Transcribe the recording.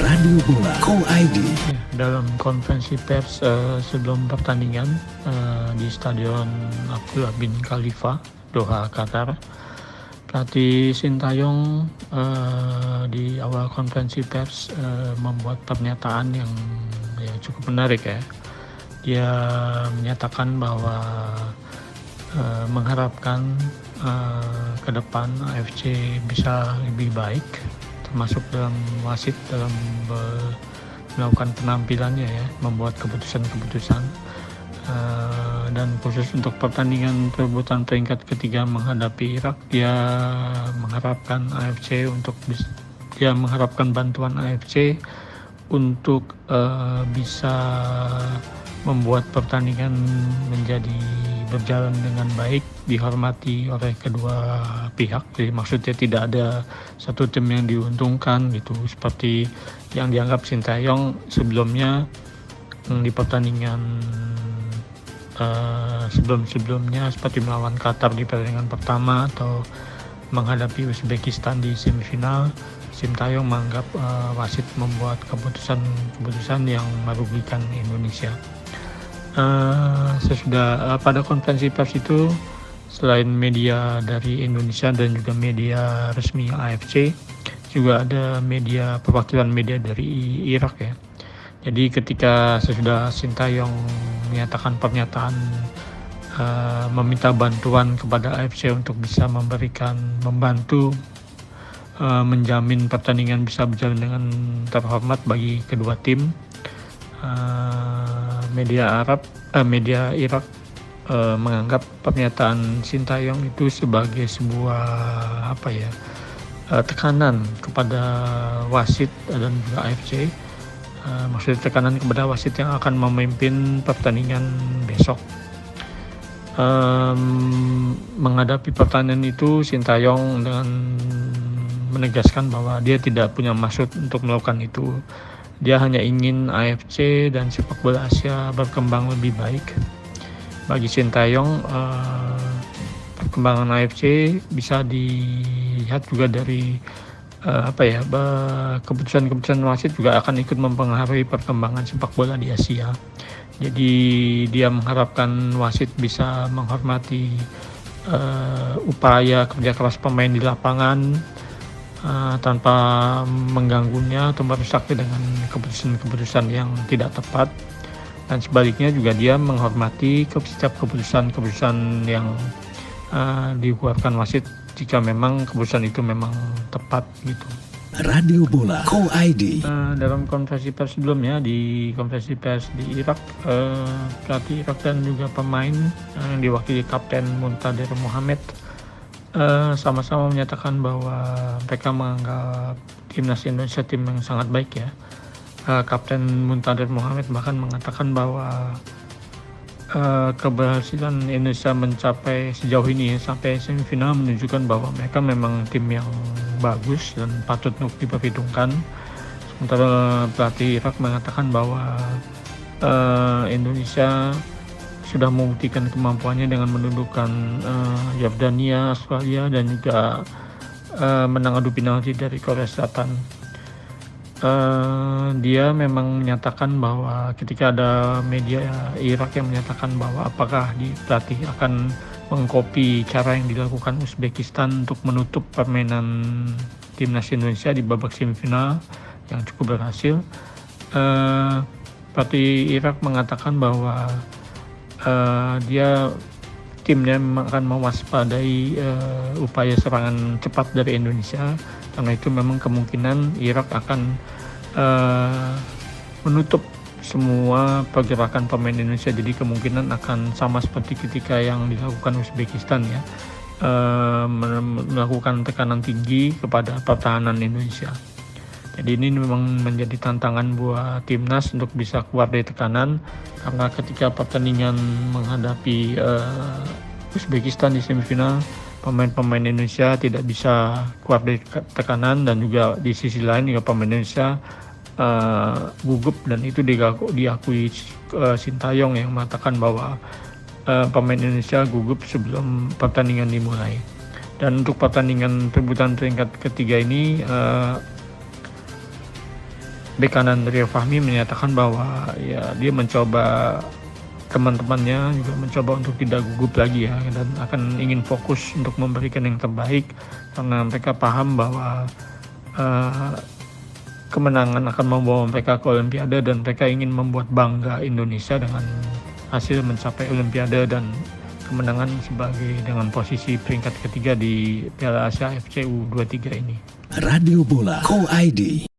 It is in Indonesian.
Radio Bola Co ID. Dalam konferensi pers sebelum pertandingan di Stadion Abdullah bin Khalifa, Doha, Qatar, pelatih Sintayong di awal konferensi pers membuat pernyataan yang cukup menarik ya. Dia menyatakan bahwa mengharapkan ke depan AFC bisa lebih baik, termasuk dalam wasit dalam melakukan penampilannya ya, membuat keputusan-keputusan dan khusus untuk pertandingan perebutan peringkat ketiga menghadapi Irak, dia mengharapkan bantuan AFC untuk bisa membuat pertandingan menjadi berjalan dengan baik, dihormati oleh kedua pihak. Jadi maksudnya tidak ada satu tim yang diuntungkan gitu, seperti yang dianggap Sintayong sebelumnya di pertandingan sebelum-sebelumnya, seperti melawan Qatar di pertandingan pertama atau menghadapi Uzbekistan di semifinal. Sintayong menganggap wasit membuat keputusan yang merugikan Indonesia. Sesudah pada konferensi pers itu, selain media dari Indonesia dan juga media resmi AFC, juga ada perwakilan media dari Irak ya. Jadi ketika sesudah Sintayong menyatakan pernyataan meminta bantuan kepada AFC untuk bisa membantu menjamin pertandingan bisa berjalan dengan terhormat bagi kedua tim, media Irak menganggap pernyataan Sintayong itu sebagai sebuah tekanan kepada wasit dan juga AFC, maksudnya tekanan kepada wasit yang akan memimpin pertandingan besok. Menghadapi pertandingan itu, Sintayong dengan menegaskan bahwa dia tidak punya maksud untuk melakukan itu. Dia hanya ingin AFC dan sepak bola Asia berkembang lebih baik. Bagi Sintayong, perkembangan AFC bisa dilihat juga dari keputusan-keputusan wasit juga akan ikut mempengaruhi perkembangan sepak bola di Asia. Jadi dia mengharapkan wasit bisa menghormati upaya kerja keras pemain di lapangan, tanpa mengganggunya atau merusaknya dengan keputusan-keputusan yang tidak tepat. Dan sebaliknya juga dia menghormati setiap keputusan-keputusan yang dikeluarkan wasit jika memang keputusan itu memang tepat gitu. Radio Bola Co ID. Dalam konferensi pers sebelumnya, di konferensi pers di Irak, pelatih Irak dan juga pemain yang diwakili Kapten Muntader Mohamed sama-sama menyatakan bahwa mereka menganggap timnas Indonesia tim yang sangat baik ya. Kapten Muntader Mohamed bahkan mengatakan bahwa keberhasilan Indonesia mencapai sejauh ini sampai semifinal menunjukkan bahwa mereka memang tim yang bagus dan patut untuk diperhitungkan. Sementara pelatih Irak mengatakan bahwa Indonesia sudah membuktikan kemampuannya dengan menundukkan Yordania, Australia, dan juga menang adu penalti dari Korea Selatan. Dia memang menyatakan bahwa ketika ada media Irak yang menyatakan bahwa apakah pelatih akan mengkopi cara yang dilakukan Uzbekistan untuk menutup permainan timnas Indonesia di babak semifinal yang cukup berhasil, pelatih Irak mengatakan bahwa timnya akan mewaspadai upaya serangan cepat dari Indonesia. Karena itu memang kemungkinan Irak akan menutup semua pergerakan pemain Indonesia. Jadi kemungkinan akan sama seperti ketika yang dilakukan Uzbekistan ya, melakukan tekanan tinggi kepada pertahanan Indonesia. Jadi ini memang menjadi tantangan buat timnas untuk bisa keluar dari tekanan, karena ketika pertandingan menghadapi Uzbekistan di semifinal, pemain-pemain Indonesia tidak bisa keluar dari tekanan, dan juga di sisi lain juga pemain Indonesia gugup, dan itu diakui Sintayong yang mengatakan bahwa pemain Indonesia gugup sebelum pertandingan dimulai. Dan untuk pertandingan perebutan peringkat ketiga ini bek kanan Rio Fahmi menyatakan bahwa ya dia mencoba, teman-temannya juga mencoba untuk tidak gugup lagi ya, dan akan ingin fokus untuk memberikan yang terbaik karena mereka paham bahwa kemenangan akan membawa mereka ke Olimpiade dan mereka ingin membuat bangga Indonesia dengan hasil mencapai Olimpiade dan kemenangan dengan posisi peringkat ketiga di Piala Asia FC U23 ini. Radio Bola Co ID.